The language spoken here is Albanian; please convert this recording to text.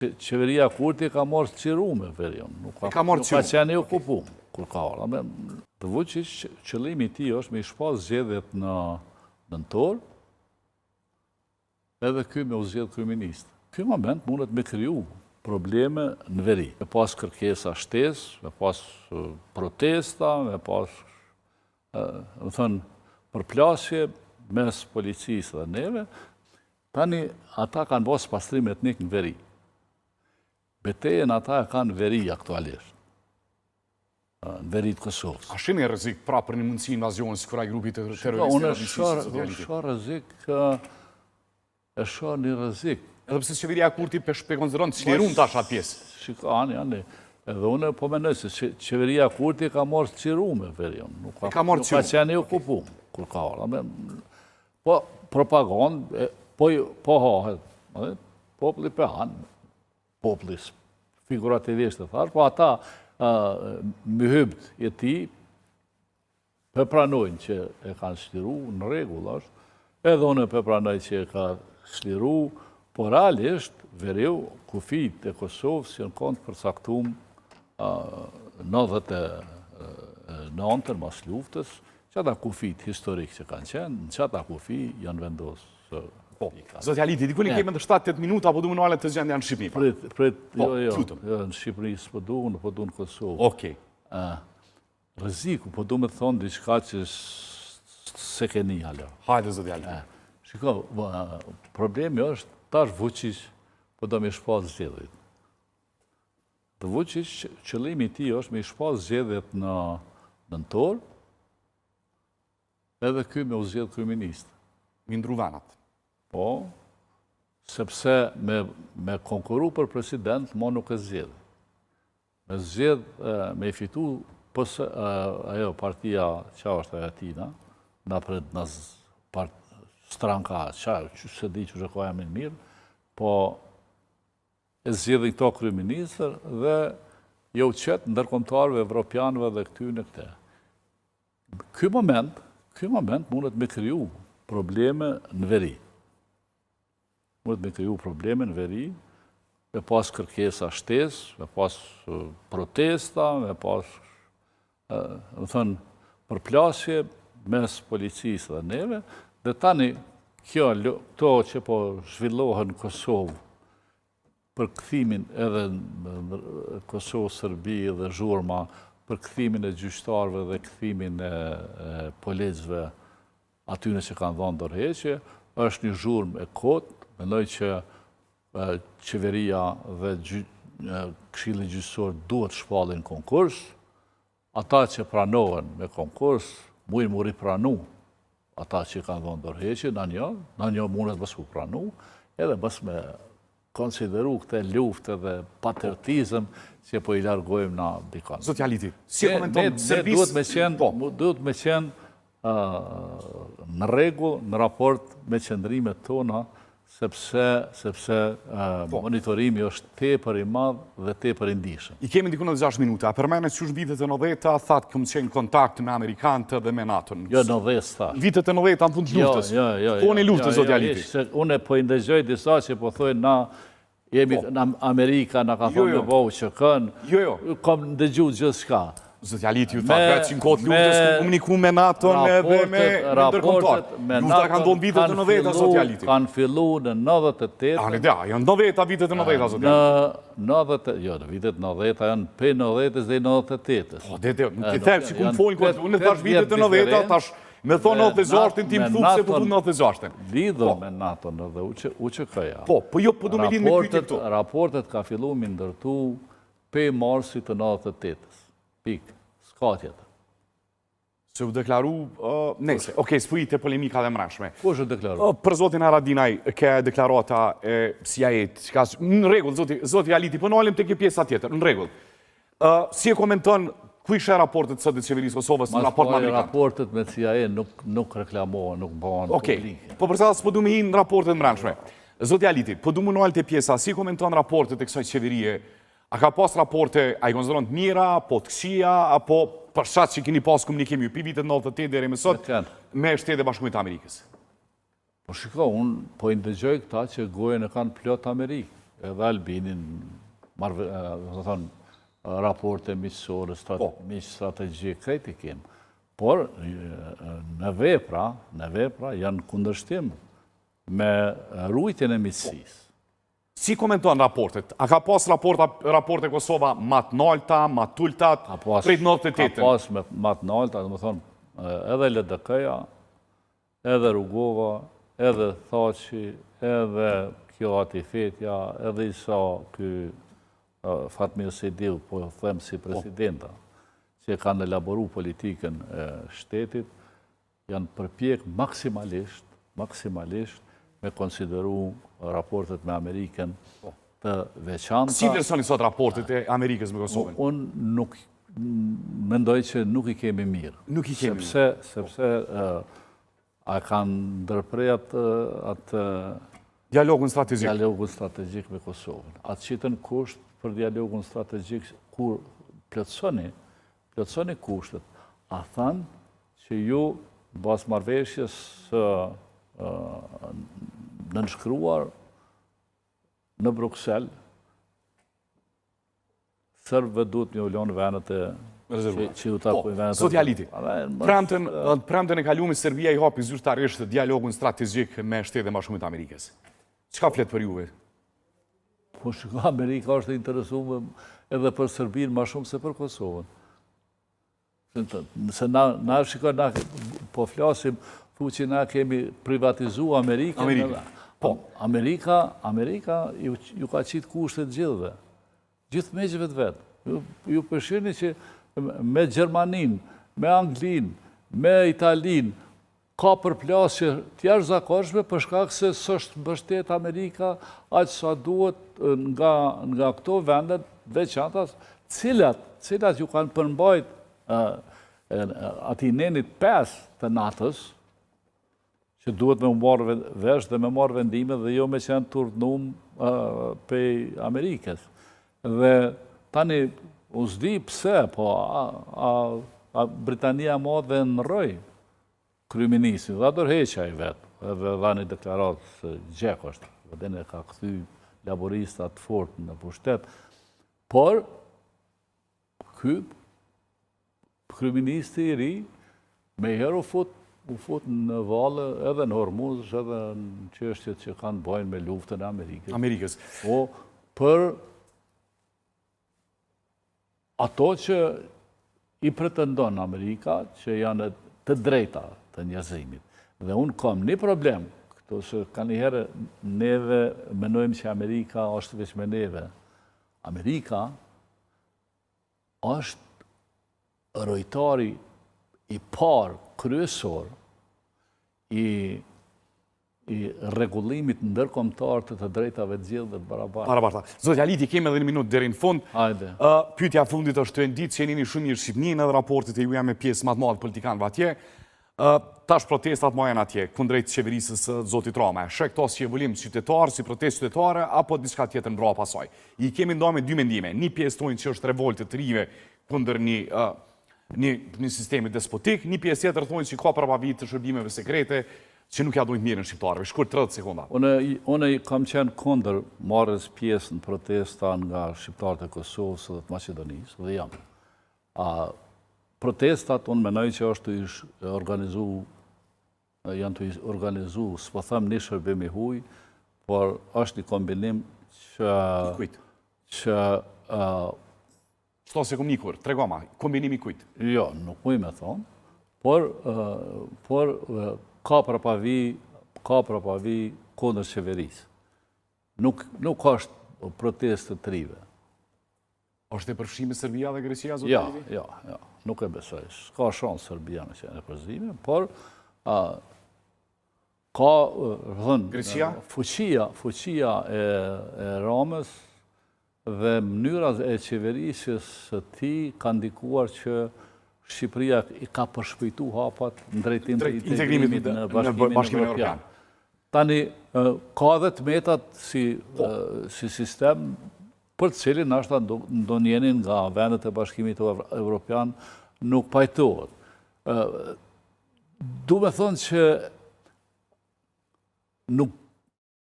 Qeveria Kurti ka marrë cirume verion, nuk ka qenë e okupuar kur ka ardhur. Vučić, qëllimi i tij është me i shpas zgjedhjet në nëntor, edhe ky me u zgjedh kryeminist. Ky moment mundet me kriju probleme në veri. Me pas kërkesa shtesë, me pas protesta, me pas përplasje mes policisë dhe neve. Tani ata kanë bërë pastrim etnik në veri. Betejën ata e kanë veri aktualisht. Në veri të Kosovës. A shini rrezik pra për një mundësi invazioni si kraj grupit të terroristë? Unë shoh rrezik, e shoh një rrezik. Edhe pse qeveria Kurti konsideron të çlirun tash atë pjesë. Shikoni, edhe unë po mendoj se qeveria Kurti ka marrë cirume verion, nuk ka qenë e okupuar kur ka ardhur. Po propagandë, po hahet, populli për hanë, populli figurativisht të thash, po ata myhybt e tij pranojnë që e kanë shliru në rregull është, edhe unë pranoj që e ka shliru, por realisht veriu kufijt e Kosovës janë kanë përcaktuar 99 mas luftës, që ata kufijt historik që kanë qenë, që ata kufi janë vendosë. Zoti Aliti, dikuni kemi edhe 7-8 minuta, po du më nualet të gjendja në Shqipëri. Në Shqipëri s'po du, në po du në Kosovë. Okej. Rreziku, po du me thonë diçka që se keni hala. Hajde, Zoti Aliti. Shiko, problemi është, tash Vučić po do me shpas zgjedhjet. Dhe Vučić, qëllimi i tij është me shpas zgjedhjet në nëntor, edhe ky me u zgjedh kryeminist. Mi ndru venat. Po, sepse me konkuru për president, mo nuk e zgjedh. Me zgjedh, me i fitu, ajo partia qa është e tina, në stranka, që se di që shëkoja me mirë, po e zgjedhin këto kryeministër dhe jo qëtë ndërkombëtarëve evropianëve dhe këty në këte. Ky moment mundet me kriju probleme në veri. Mundet me kriju probleme në veri, me pas kërkesa shtesë, me pas protesta, me pas përplasje mes policisë dhe neve, dhe tani këto që po zhvillohen në Kosovë për këthimin edhe në Kosovë, Serbi dhe Zhurma, për këthimin e gjyqtarëve dhe këthimin e policëve atyne që kanë dhënë dorëheqje, është një zhurmë e kotë, mendoj që qeveria dhe Këshilli Gjyqësor duhet shpallin konkurs, ata që pranohen me konkurs, mujnë mu ripranu ata që kanë dhënë dorëheqje, në një mundet bësku pranu, edhe bës me konsideru këte luftë dhe patriotizëm që po i largojmë na dikon. Zoti Aliti, si e komenton servisë? Duhet me qenë në rregull në raport me qëndrimet tona, sepse monitorimi është tepër i madh dhe tepër i ndihshëm. I kemi diku në 6 minuta. Përmenet që vitet e 90-ta, thatë këmë qenë kontakt me Amerikanët dhe me NATO-n. Jo, 90 thash. Vitet e 90-ta në fund luftës. Po në luftës, Zoti Aliti. Unë po i ndëgjoj disa që po thojnë na jemi në Amerika, na ka thonë me bëhu që kënë. Kom ndëgju gjithë shka. Zoti Aliti ju thatë vetë që në kotë luftës ku komuniku me NATO-n edhe me ndërkombëtar. Lufta kanë donë vitet e 90-ta, Zoti Aliti. Kanë fillu në 98. Janë 90-ta, vitet e 90-ta, Zoti Aliti. Jo, në vitet 90-ta janë për 90-tës dhe 98-tës. Po, nuk të thërë që ku më folin këtë, unë thash vitet e 90-ta, tash me thonë 96-ën, ti më thukë se po thu 96-ën. Lidhë me NATO-n dhe UÇK-ja. Po jo, po du me lidhë me kujti këtu. Raportet ka fillu me ndërtu për marsit të 98-ës. Pikë, s'ka tjetër. Se u deklaru, nese, s'puj të polemika dhe mrashme. Ku është deklaru? Për zotin Haradinaj, ke deklarata e CIA-t, në regull, zoti Aliti, për në alim të ke pjesa tjetër, në regull. Si e komenton, ku ishe raportet sot dhe qeverisë Kosovës në raport me Amerikanë? Raportet me CIA nuk reklamohen, nuk bëhen publike. Po përsa s'po du me hinë raportet mrashme. Zoti Aliti, po du më në alim të pjesa, si komenton raportet e kësaj qeverie? A ka pas raporte, a i konsideron të mira, po të këqija, apo për shatë që keni pas komunikimi ju, pi vitet 98 deri me sot, me Shtetet e Bashkuara të Amerikës? Po shiko, unë po i ndëgjoj këta që gojen e kanë plot Amerikë. edhe Albinin, raporte miqësore, strategjik, krejt I kemë. Por në vepra janë kundërshtim me rujtjen e miqësisë. Si komenton raportet? A ka pas raporte Kosova ma të nalta, ma të tultat, prit 98? Ka pas ma të nalta, dhe më thonë, edhe LDK-ja, edhe Rugova, edhe Thaçi, edhe kjo Atifetja, edhe Isa ky Fatmir Sejdiu, po them si presidenta, që kanë elaboru politikën e shtetit, janë përpjek maksimalisht me konsideru raportet me Amerikën të veçanta. Si vlerësoni sot raportet e Amerikës me Kosovën? Unë nuk mendoj që nuk I kemi mirë. Nuk I kemi mirë. Sepse a kanë ndërprej atë dialogun strategjik me Kosovën. Atë qitën kusht për dialogun strategjik kur plotësoni kushtet. A thanë që ju bas marrëveshjes nënshkruar në Bruxelles, Serbëve duhet një ulonë venët që ju takojnë venët. Socialiti, premtën e kalumit Serbia I hapi zyrtarisht dialogun strategjik me shtete ma shumit Amerikës. Qka flet për juve? Po shiko, Amerika është interesuar edhe për Serbinë ma shumë se për Kosovën. Nëse na shiko, na po flasim, që na kemi privatizu Amerikën. Po, Amerika ju ka qitë kushtet gjithve. Gjithë megjëve të vetë. Ju përshirni që me Gjermanin, me Anglin, me Italin, ka përplasje tjerë zakonshme për shkak se s'është mbështet Amerika aq sa duhet nga këto vendet veçantas, cilat ju kanë përmbajt ati nenit 5 të natës, që duhet me marrë vesh dhe me marrë vendime dhe jo me qenë turnum pej Amerikës. Dhe tani, unë s'di pse, po Britania ma dhe në rëj kryeministin, dhe dërheqa I vetë, edhe dha një deklaratë se gjek është, dhe dhe ka këthy laboristat fort në pushtet, por, kryeministi I ri, me herë u fut në vale edhe në Hormuz, edhe në çështjet që kanë bojnë me luftën e Amerikës. Po, për ato që I pretendon Amerika, që janë të drejta të njerëzimit. Dhe unë kam një problem, këto se ka një herë neve menojmë që Amerika është veç me neve. Amerika është rojtari I parë kryesor I rregullimit ndërkombëtar të drejtave të gjithë dhe barabarta. Zotja Liti, kemi edhe një minutë deri në fund. Hajde. Pyetja fundit është të ditë që jeni shumë mirë Shqipërinë edhe raportet e juaja me pjesë më të madhe politikanëve atje. Tash protestat më janë atje kundrejt qeverisës së zotit Rama. Sheh këto si evolim qytetar, si protestë qytetare apo diçka tjetër mbrapa asaj. I kemi ndonë dy mendime. Një pjesë thonë që është revoltë të rive kundër një sistemi despotik, një pjesë tjetër thonë që ka probabilitet të shërbimeve sekrete që nuk ja dojnë mirë në shqiptarëve. Shkurt 30 sekonda. Unë kam qenë kundër marrës pjesë në protesta nga shqiptarët e Kosovës dhe të Maqedonisë, dhe jam. Protestat, unë menoj që është janë të organizu, s'po them një shërbim I huaj, por është një kombinim që 7 sekund nikur, tregoma, kombinimi kujt? Jo, nuk muj me thonë, por ka përpavi kundër qeverisë. Nuk është protestë të rive. Është e përfshime Serbia dhe Greqia, zotë Livi? Jo, nuk e besoj. Ka shansë Serbia me qenë e përzime, por ka Greqia? Fuqia e Ramës dhe mënyra e qeverisjes së tij ka ndikuar që Shqipëria I ka përshpejtu hapat në drejtim të integrimit në Bashkimin Evropian. Tani, ka dhe të metat si sistem për të cilin nashta ndonjënin nga vendet e Bashkimit Evropian nuk pajtohet. Du me thonë që nuk